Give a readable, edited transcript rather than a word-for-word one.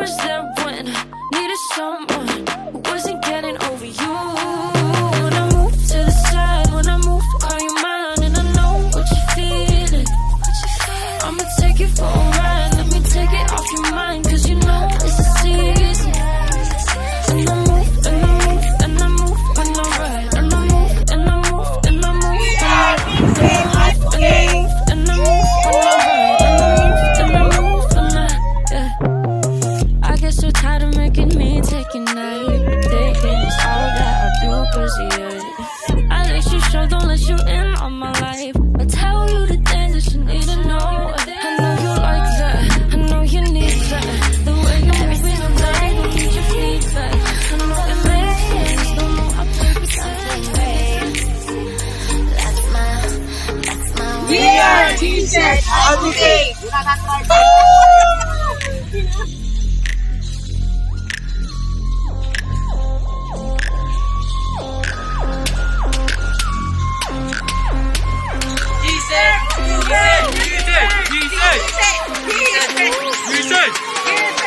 was there when I needed someone who wasn't getting over you. When I moved to the side, when I moved, call you mine, and I know what you're feeling. I'ma take it for a ride, let me take it off your mind, cause you know it's a season. And I move, and I move, and I move, and I ride, and I move, and I move, and I move, and I move, and I move, and I move, and I move, and I yeah. I get so tired of making me take a night, thinking it's all that I do, cause yeah. I let you show, don't let you in on my life. I tell you the things that you need to know. I know you like that, I know you need that. The way you're moving around, I need your feedback. I know it makes sense, don't know how to pretend. That's my We are teachers every day. Research!